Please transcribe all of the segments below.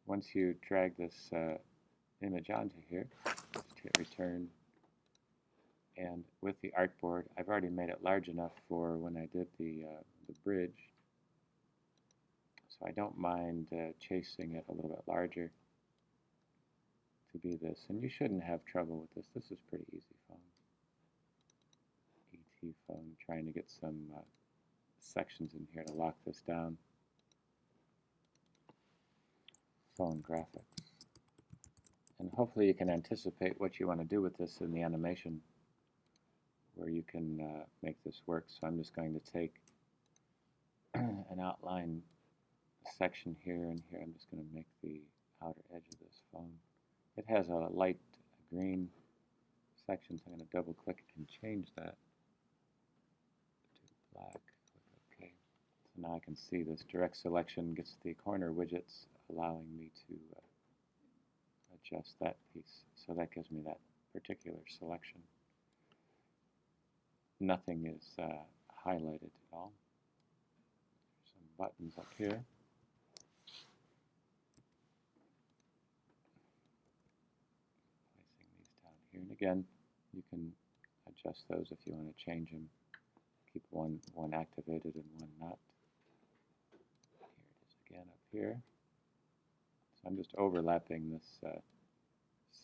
once you drag this image onto here, just hit return. And with the artboard, I've already made it large enough for when I did the bridge. So I don't mind chasing it a little bit larger to be this. And you shouldn't have trouble with this. This is pretty easy phone. ET phone, trying to get some sections in here to lock this down. Phone graphics. And hopefully you can anticipate what you want to do with this in the animation where you can make this work. So I'm just going to take an outline section here and here. I'm just going to make the outer edge of this phone. It has a light green section, so I'm going to double click and change that to black. Click OK. So now I can see this direct selection gets the corner widgets, allowing me to adjust that piece. So that gives me that particular selection. Nothing is highlighted at all. Some buttons up here. Placing these down here. And again, you can adjust those if you want to change them. Keep one activated and one not. Here it is again up here. So I'm just overlapping this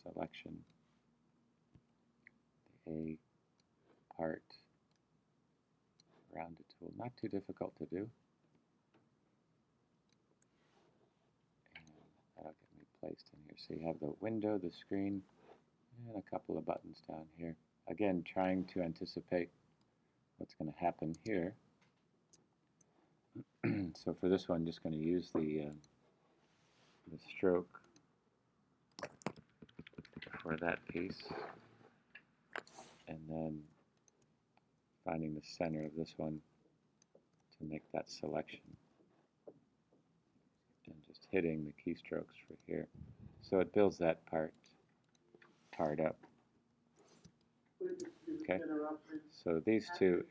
selection. The A part rounded tool, not too difficult to do. And that'll get me placed in here. So you have the window, the screen, and a couple of buttons down here. Again, trying to anticipate what's going to happen here. So for this one, I'm just going to use the stroke for that piece, and then finding the center of this one to make that selection, and just hitting the keystrokes for here. So it builds that part up. Okay, so these two,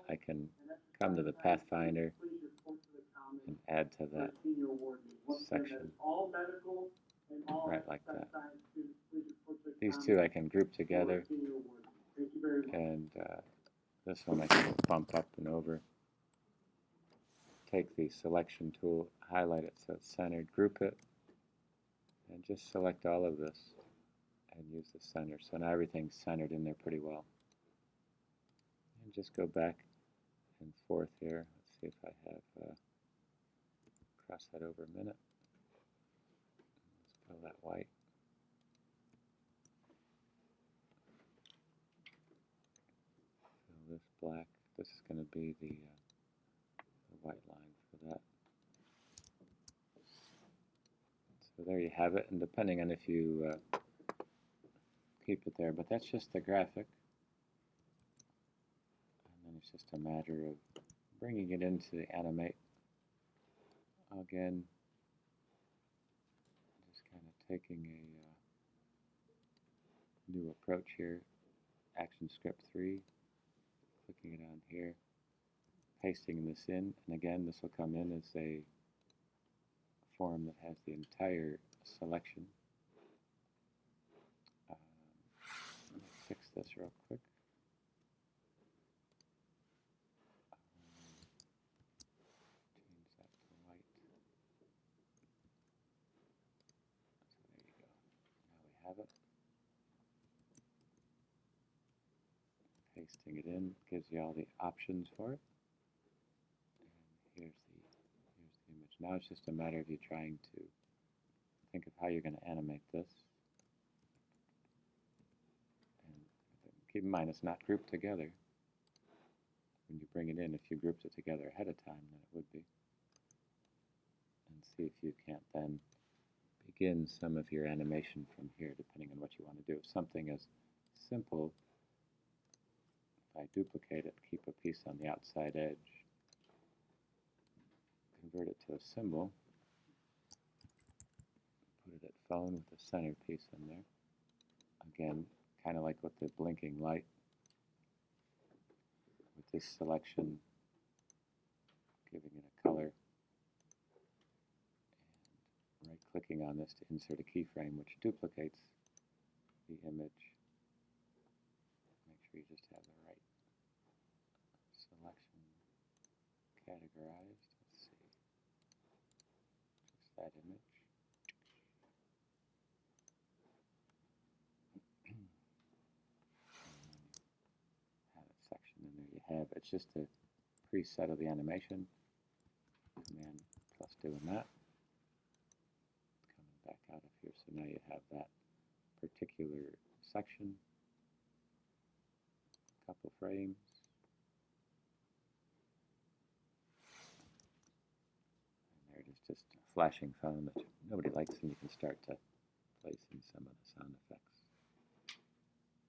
I can come to the Pathfinder and add to that section, right like that. These two I can group together, and this one I can bump up and over. Take the selection tool, highlight it so it's centered, group it, and just select all of this and use the center. So now everything's centered in there pretty well. And just go back and forth here. Let's see if I have cross that over a minute. Let's fill that white. Fill this black. This is going to be the white line for that. So there you have it, and depending on if you keep it there, but that's just the graphic. And then it's just a matter of bringing it into the animate. Again, just kind of taking a new approach here. Action script 3, clicking it on here, pasting this in, and again this will come in as a form that has the entire selection. Let me fix this real quick. Change that to white. So there you go. Now we have it. Pasting it in gives you all the options for it. And here's the image. Now it's just a matter of you trying to think of how you're going to animate this. And keep in mind, it's not grouped together. When you bring it in, if you grouped it together ahead of time, then it would be. And see if you can't then begin some of your animation from here, depending on what you want to do. Something as simple, if I duplicate it, keep a piece on the outside edge, convert it to a symbol, put it at phone with the center piece in there. Again, kind of like with the blinking light, with this selection, giving it a color, clicking on this to insert a keyframe, which duplicates the image. Make sure you just have the right selection categorized. Let's see. Just that image. Have a section, and there you have it. It's just a preset of the animation. Command plus doing that. Coming back out of here, so now you have that particular section. A couple frames. And there it is, just a flashing phone that nobody likes, and you can start to place in some of the sound effects.